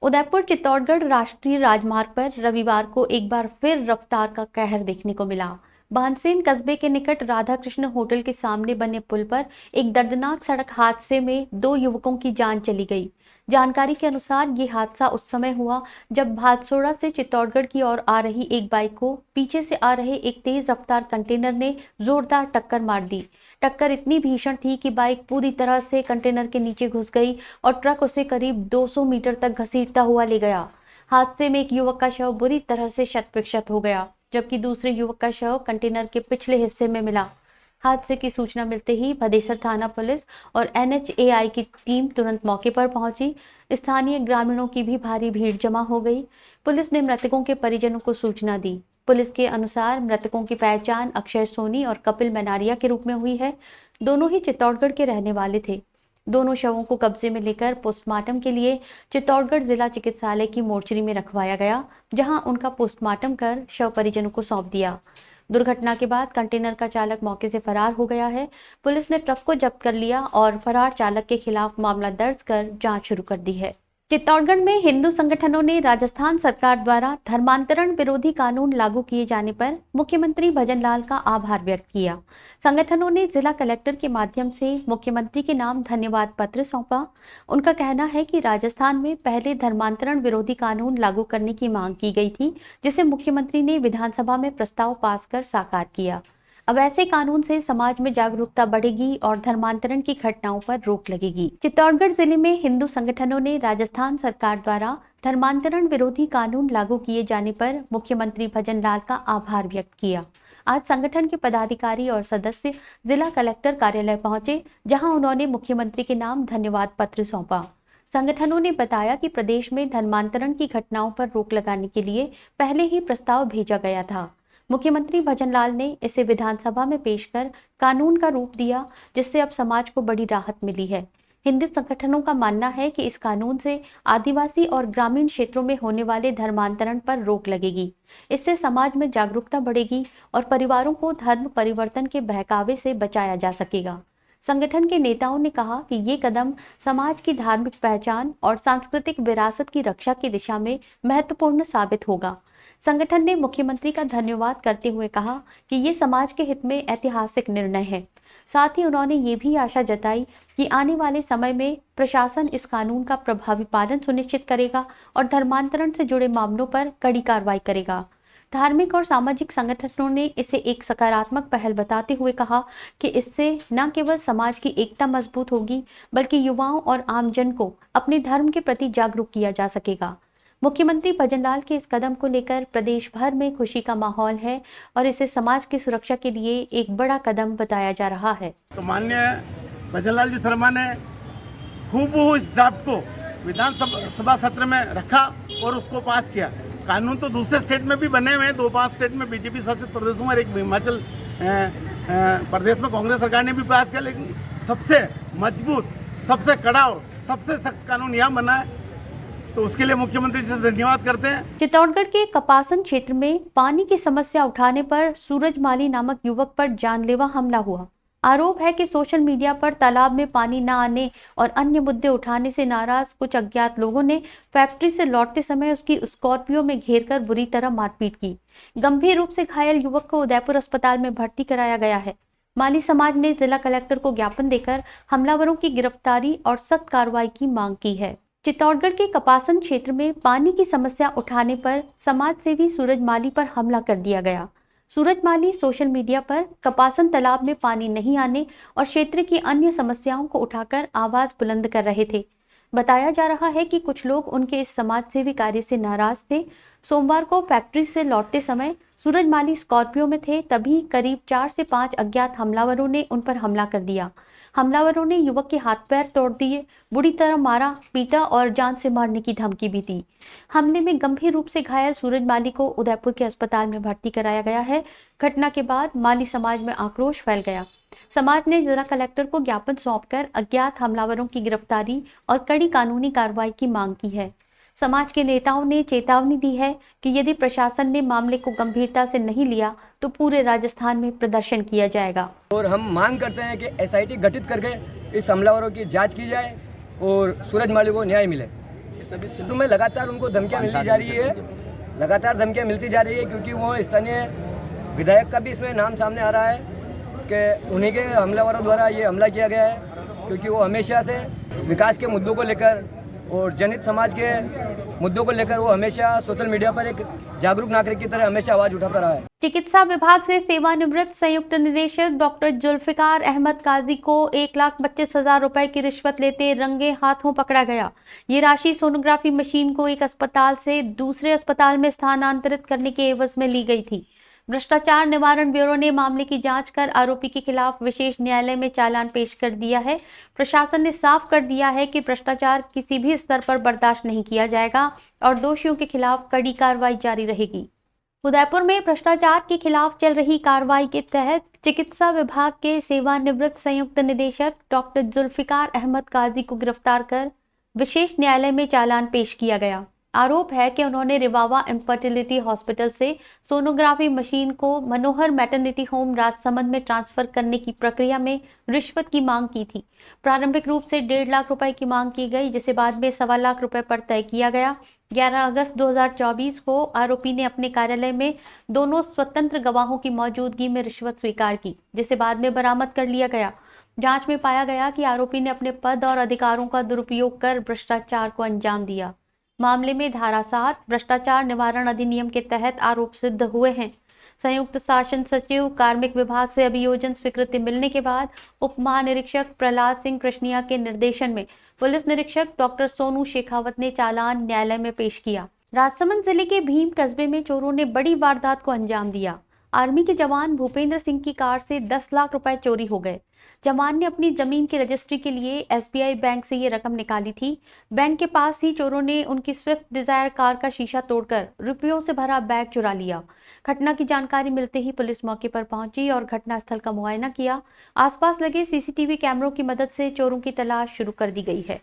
उदयपुर चित्तौड़गढ़ राष्ट्रीय राजमार्ग पर रविवार को एक बार फिर रफ्तार का कहर देखने को मिला। बांसेन कस्बे के निकट राधा कृष्ण होटल के सामने बने पुल पर एक दर्दनाक सड़क हादसे में 2 युवकों की जान चली गई। जानकारी के अनुसार ये हादसा उस समय हुआ जब भादसोड़ा से चित्तौड़गढ़ की ओर आ रही एक बाइक को पीछे से आ रहे एक तेज रफ्तार कंटेनर ने जोरदार टक्कर मार दी। टक्कर इतनी भीषण थी कि बाइक पूरी तरह से कंटेनर के नीचे घुस गई और ट्रक उसे करीब 200 मीटर तक घसीटता हुआ ले गया। हादसे में एक युवक का शव बुरी तरह से शत-विक्षत हो गया, जबकि दूसरे युवक का शव कंटेनर के पिछले हिस्से में मिला। हादसे की सूचना मिलते ही भदेसर थाना पुलिस और NHAI की टीम तुरंत मौके पर पहुंची। स्थानीय ग्रामीणों की भी भारी भीड़ जमा हो गई। पुलिस ने मृतकों के परिजनों को सूचना दी। पुलिस के अनुसार मृतकों की पहचान अक्षय सोनी और कपिल मनारिया के रूप में हुई है। दोनों ही चित्तौड़गढ़ के रहने वाले थे। दोनों शवों को कब्जे में लेकर पोस्टमार्टम के लिए चित्तौड़गढ़ जिला चिकित्सालय की मोर्चरी में रखवाया गया, जहां उनका पोस्टमार्टम कर शव परिजनों को सौंप दिया। दुर्घटना के बाद कंटेनर का चालक मौके से फरार हो गया है। पुलिस ने ट्रक को जब्त कर लिया और फरार चालक के खिलाफ मामला दर्ज कर जांच शुरू कर दी है। चित्तौड़गढ़ में हिंदू संगठनों ने राजस्थान सरकार द्वारा धर्मांतरण विरोधी कानून लागू किए जाने पर मुख्यमंत्री भजनलाल का आभार व्यक्त किया। संगठनों ने जिला कलेक्टर के माध्यम से मुख्यमंत्री के नाम धन्यवाद पत्र सौंपा। उनका कहना है कि राजस्थान में पहले धर्मांतरण विरोधी कानून लागू करने की मांग की गई थी, जिसे मुख्यमंत्री ने विधानसभा में प्रस्ताव पास कर साकार किया। अब ऐसे कानून से समाज में जागरूकता बढ़ेगी और धर्मांतरण की घटनाओं पर रोक लगेगी। चित्तौड़गढ़ जिले में हिंदू संगठनों ने राजस्थान सरकार द्वारा धर्मांतरण विरोधी कानून लागू किए जाने पर मुख्यमंत्री भजनलाल का आभार व्यक्त किया। आज संगठन के पदाधिकारी और सदस्य जिला कलेक्टर कार्यालय पहुंचे, जहां उन्होंने मुख्यमंत्री के नाम धन्यवाद पत्र सौंपा। संगठनों ने बताया कि प्रदेश में धर्मांतरण की घटनाओं पर रोक लगाने के लिए पहले ही प्रस्ताव भेजा गया था। मुख्यमंत्री भजनलाल ने इसे विधानसभा में पेश कर कानून का रूप दिया, जिससे अब समाज को बड़ी राहत मिली है। हिंदू संगठनों का मानना है कि इस कानून से आदिवासी और ग्रामीण क्षेत्रों में होने वाले धर्मांतरण पर रोक लगेगी। इससे समाज में जागरूकता बढ़ेगी और परिवारों को धर्म परिवर्तन के बहकावे से बचाया जा सकेगा। संगठन के नेताओं ने कहा कि ये कदम समाज की धार्मिक पहचान और सांस्कृतिक विरासत की रक्षा की दिशा में महत्वपूर्ण साबित होगा। संगठन ने मुख्यमंत्री का धन्यवाद करते हुए कहा कि ये समाज के हित में ऐतिहासिक निर्णय है। साथ ही उन्होंने ये भी आशा जताई कि आने वाले समय में प्रशासन इस कानून का प्रभावी पालन सुनिश्चित करेगा और धर्मांतरण से जुड़े मामलों पर कड़ी कार्रवाई करेगा। धार्मिक और सामाजिक संगठनों ने इसे एक सकारात्मक पहल बताते हुए कहा कि इससे न केवल समाज की एकता मजबूत होगी बल्कि युवाओं और आमजन को अपने धर्म के प्रति जागरूक किया जा सकेगा। मुख्यमंत्री भजनलाल के इस कदम को लेकर प्रदेश भर में खुशी का माहौल है और इसे समाज की सुरक्षा के लिए एक बड़ा कदम बताया जा रहा है। तो माननीय भजनलाल जी शर्मा ने खूब इस ड्राफ्ट को विधानसभा सत्र में रखा और उसको पास किया। कानून तो दूसरे स्टेट में भी बने हुए हैं, 2-5 स्टेट में बीजेपी शासित प्रदेशों में, एक हिमाचल प्रदेश में कांग्रेस सरकार ने भी पास किया, लेकिन सबसे मजबूत, सबसे कड़ा और सबसे सख्त कानून यहाँ बना है, तो उसके लिए मुख्यमंत्री जी से धन्यवाद करते हैं। चित्तौड़गढ़ के कपासन क्षेत्र में पानी की समस्या उठाने पर सूरज माली नामक युवक पर जानलेवा हमला हुआ। आरोप है कि सोशल मीडिया पर तालाब में पानी न आने और अन्य मुद्दे उठाने से नाराज कुछ अज्ञात लोगों ने फैक्ट्री से लौटते समय उसकी स्कॉर्पियो में घेरकर बुरी तरह मारपीट की। गंभीर रूप से घायल युवक को उदयपुर अस्पताल में भर्ती कराया गया है। माली समाज ने जिला कलेक्टर को ज्ञापन देकर हमलावरों की गिरफ्तारी और सख्त कार्रवाई की मांग की है। चित्तौड़गढ़ के कपासन क्षेत्र में पानी की समस्या उठाने पर समाज सेवी सूरज माली पर हमला कर दिया गया। सूरज माली सोशल मीडिया पर कपासन तालाब में पानी नहीं आने और क्षेत्र की अन्य समस्याओं को उठाकर आवाज बुलंद कर रहे थे। बताया जा रहा है कि कुछ लोग उनके इस समाज सेवी कार्य से नाराज थे। सोमवार को फैक्ट्री से लौटते समय सूरज माली स्कॉर्पियो में थे, तभी करीब 4 से 5 अज्ञात हमलावरों ने उन पर हमला कर दिया। हमलावरों ने युवक के हाथ पैर तोड़ दिए, बुरी तरह मारा, पीटा और जान से मारने की धमकी भी दी। हमले में गंभीर रूप से घायल सूरज माली को उदयपुर के अस्पताल में भर्ती कराया गया है। घटना के बाद माली समाज में आक्रोश फैल गया। समाज ने जिला कलेक्टर को ज्ञापन सौंपकर अज्ञात हमलावरों की गिरफ्तारी और कड़ी कानूनी कार्रवाई की मांग की है। समाज के नेताओं ने चेतावनी दी है कि यदि प्रशासन ने मामले को गंभीरता से नहीं लिया तो पूरे राजस्थान में प्रदर्शन किया जाएगा। और हम मांग करते हैं कि एसआईटी गठित करके इस हमलावरों की जांच की जाए और सूरज माली को न्याय मिले। सिद्धू में लगातार उनको धमकियां मिलती जा रही है, क्योंकि वो स्थानीय विधायक का भी इसमें नाम सामने आ रहा है कि उन्हीं के हमलावरों द्वारा ये हमला किया गया है, क्योंकि वो हमेशा से विकास के मुद्दों को लेकर और जनित समाज के मुद्दों को लेकर वो हमेशा सोशल मीडिया पर एक जागरूक नागरिक की तरह हमेशा आवाज उठाता रहा है। चिकित्सा विभाग से सेवानिवृत्त संयुक्त निदेशक डॉक्टर जुल्फिकार अहमद काजी को 1,25,000 रुपए की रिश्वत लेते रंगे हाथों पकड़ा गया। ये राशि सोनोग्राफी मशीन को एक अस्पताल से दूसरे अस्पताल में स्थानांतरित करने के एवज में ली गई थी। भ्रष्टाचार निवारण ब्यूरो ने मामले की जांच कर आरोपी के खिलाफ विशेष न्यायालय में चालान पेश कर दिया है। प्रशासन ने साफ कर दिया है कि भ्रष्टाचार किसी भी स्तर पर बर्दाश्त नहीं किया जाएगा और दोषियों के खिलाफ कड़ी कार्रवाई जारी रहेगी। उदयपुर में भ्रष्टाचार के खिलाफ चल रही कार्रवाई के तहत चिकित्सा विभाग के सेवानिवृत्त संयुक्त निदेशक डॉक्टर जुल्फिकार अहमद काजी को गिरफ्तार कर विशेष न्यायालय में चालान पेश किया गया। आरोप है कि उन्होंने रिवावा इनफर्टिलिटी हॉस्पिटल से सोनोग्राफी मशीन को मनोहर मैटरनिटी होम राजसमंद में ट्रांसफर करने की प्रक्रिया में रिश्वत की मांग की थी। प्रारंभिक रूप से 1.5 लाख रुपए की मांग की गई, जिसे बाद में 1.25 लाख रुपए पर तय किया गया। 11 अगस्त 2024 को आरोपी ने अपने कार्यालय में दोनों स्वतंत्र गवाहों की मौजूदगी में रिश्वत स्वीकार की, जिसे बाद में बरामद कर लिया गया। जांच में पाया गया कि आरोपी ने अपने पद और अधिकारों का दुरुपयोग कर भ्रष्टाचार को अंजाम दिया। मामले में धारा 7 भ्रष्टाचार निवारण अधिनियम के तहत आरोप सिद्ध हुए हैं। संयुक्त शासन सचिव कार्मिक विभाग से अभियोजन स्वीकृति मिलने के बाद उप महानिरीक्षक प्रहलाद सिंह कृष्णिया के निर्देशन में पुलिस निरीक्षक डॉक्टर सोनू शेखावत ने चालान न्यायालय में पेश किया। राजसमंद जिले के भीम कस्बे में चोरों ने बड़ी वारदात को अंजाम दिया। आर्मी के जवान भूपेंद्र सिंह की कार से 10 लाख रुपए चोरी हो गए। जवान ने अपनी जमीन की रजिस्ट्री के लिए एसबीआई बैंक से ये रकम निकाली थी। बैंक के पास ही चोरों ने उनकी स्विफ्ट डिजायर कार का शीशा तोड़कर रुपयों से भरा बैग चुरा लिया। घटना की जानकारी मिलते ही पुलिस मौके पर पहुंची और घटनास्थल का मुआयना किया। आसपास लगे सीसीटीवी कैमरों की मदद से चोरों की तलाश शुरू कर दी गई है।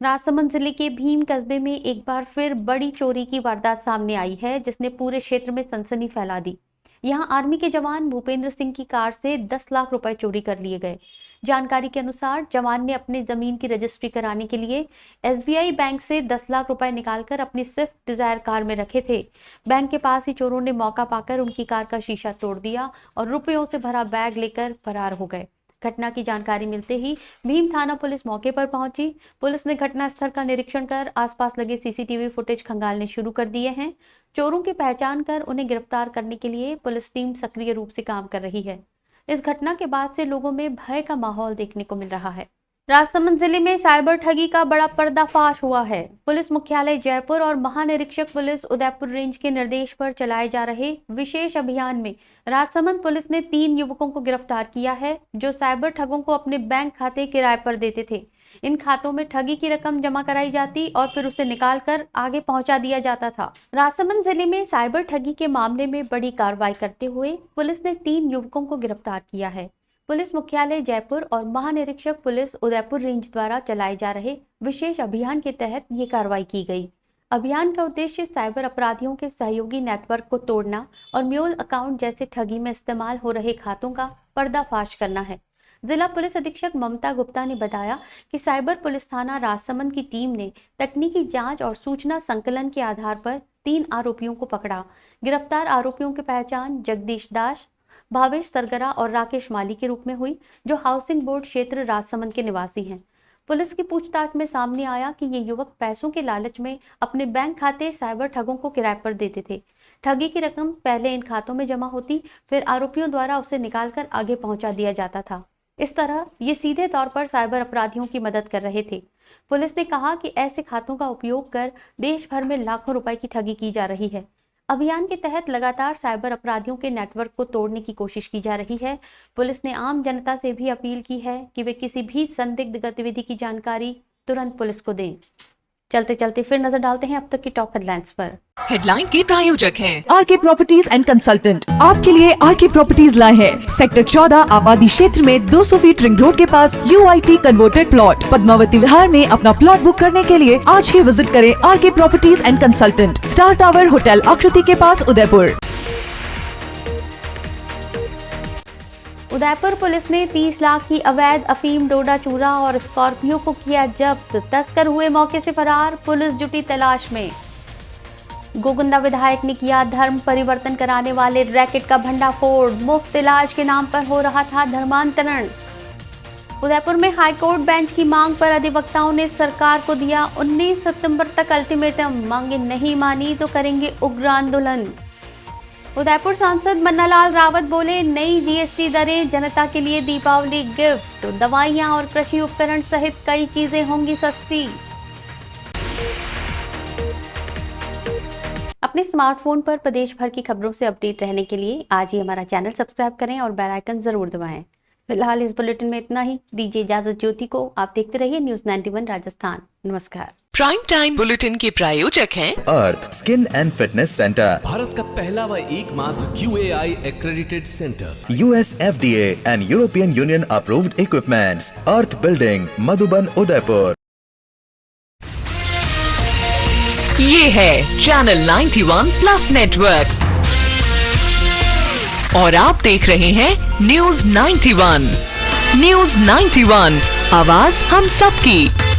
राजसमंद जिले के भीम कस्बे में एक बार फिर बड़ी चोरी की वारदात सामने आई है, जिसने पूरे क्षेत्र में सनसनी फैला दी। यहां आर्मी के जवान भूपेंद्र सिंह की कार से 10 लाख रुपए चोरी कर लिए गए। जानकारी के अनुसार जवान ने अपने जमीन की रजिस्ट्री कराने के लिए एसबीआई बैंक से 10 लाख रुपए निकालकर अपनी स्विफ्ट डिजायर कार में रखे थे। बैंक के पास ही चोरों ने मौका पाकर उनकी कार का शीशा तोड़ दिया और रुपयों से भरा बैग लेकर फरार हो गए। घटना की जानकारी मिलते ही भीम थाना पुलिस मौके पर पहुंची। पुलिस ने घटनास्थल का निरीक्षण कर आसपास लगे सीसीटीवी फुटेज खंगालने शुरू कर दिए हैं। चोरों की पहचान कर उन्हें गिरफ्तार करने के लिए पुलिस टीम सक्रिय रूप से काम कर रही है। इस घटना के बाद से लोगों में भय का माहौल देखने को मिल रहा है। राजसमंद जिले में साइबर ठगी का बड़ा पर्दाफाश हुआ है। पुलिस मुख्यालय जयपुर और महानिरीक्षक पुलिस उदयपुर रेंज के निर्देश पर चलाए जा रहे विशेष अभियान में राजसमंद पुलिस ने 3 युवकों को गिरफ्तार किया है, जो साइबर ठगों को अपने बैंक खाते किराए पर देते थे। इन खातों में ठगी की रकम जमा कराई जाती और फिर उसे निकालकर आगे पहुंचा दिया जाता था। राजसमंद जिले में साइबर ठगी के मामले में बड़ी कार्रवाई करते हुए पुलिस ने 3 युवकों को गिरफ्तार किया है। पुलिस मुख्यालय जयपुर और महानिरीक्षक पुलिस उदयपुर रेंज द्वारा चलाए जा रहे विशेष अभियान के तहत ये कार्रवाई की गई। अभियान का उद्देश्य साइबर अपराधियों के सहयोगी नेटवर्क को तोड़ना और म्यूल अकाउंट जैसे ठगी में इस्तेमाल हो रहे खातों का पर्दाफाश करना है। जिला पुलिस अधीक्षक ममता गुप्ता ने बताया कि साइबर पुलिस थाना राजसमंद की टीम ने तकनीकी जांच और सूचना संकलन के आधार पर 3 आरोपियों को पकड़ा। गिरफ्तार आरोपियों की पहचान जगदीश दास, भावेश सरगरा और राकेश माली के रूप में हुई, जो हाउसिंग बोर्ड क्षेत्र राजसमंद के निवासी हैं। पुलिस की पूछताछ में सामने आया कि ये युवक पैसों के लालच में अपने बैंक खाते साइबर ठगों को किराए पर देते थे। ठगी की रकम पहले इन खातों में जमा होती, फिर आरोपियों द्वारा उसे निकालकर आगे पहुंचा दिया जाता था। इस तरह ये सीधे तौर पर साइबर अपराधियों की मदद कर रहे थे। पुलिस ने कहा कि ऐसे खातों का उपयोग कर देश भर में लाखों रुपए की ठगी की जा रही है। अभियान के तहत लगातार साइबर अपराधियों के नेटवर्क को तोड़ने की कोशिश की जा रही है। पुलिस ने आम जनता से भी अपील की है कि वे किसी भी संदिग्ध गतिविधि की जानकारी तुरंत पुलिस को दें। चलते चलते फिर नजर डालते हैं अब तक की टॉप हेडलाइंस पर। हेडलाइन के प्रायोजक हैं आरके प्रॉपर्टीज एंड कंसल्टेंट। आपके लिए आरके प्रॉपर्टीज लाए हैं सेक्टर 14 आबादी क्षेत्र में 200 फीट रिंग रोड के पास UIT converted plot. Padmavati Vihar में अपना प्लॉट बुक करने के लिए आज ही विजिट करें RK properties and consultant, star tower hotel Akriti के पास, उदयपुर। उदयपुर पुलिस ने 30 लाख की अवैध अफीम, डोडा चूरा और स्कॉर्पियो को किया जब्त। तस्कर हुए मौके से फरार, पुलिस जुटी तलाश में। गोगुंदा विधायक ने किया धर्म परिवर्तन कराने वाले रैकेट का भंडाफोड़। मुफ्त इलाज के नाम पर हो रहा था धर्मांतरण। उदयपुर में हाईकोर्ट बेंच की मांग पर अधिवक्ताओं ने सरकार को दिया 19 सितंबर तक अल्टीमेटम। मांगे नहीं मानी तो करेंगे उग्र आंदोलन। उदयपुर सांसद मन्नालाल रावत बोले, नई GST दरें जनता के लिए दीपावली गिफ्ट। दवाइयां और कृषि उपकरण सहित कई चीजें होंगी सस्ती। अपने स्मार्टफोन पर प्रदेश भर की खबरों से अपडेट रहने के लिए आज ही हमारा चैनल सब्सक्राइब करें और बेल आइकन जरूर दबाएं। फिलहाल इस बुलेटिन में इतना ही। दीजिए इजाजत ज्योति को। आप देखते रहिए न्यूज़ 91 राजस्थान। नमस्कार। प्राइम टाइम बुलेटिन के प्रायोजक हैं Earth skin and fitness centre, Bharat का पहला व एकमात्र QAI accredited center, US FDA and European Union approved equipments, earth building, Madhuban, Udaipur. ये है चैनल 91 प्लस नेटवर्क और आप देख रहे हैं न्यूज़ 91। न्यूज़ 91, आवाज हम सबकी।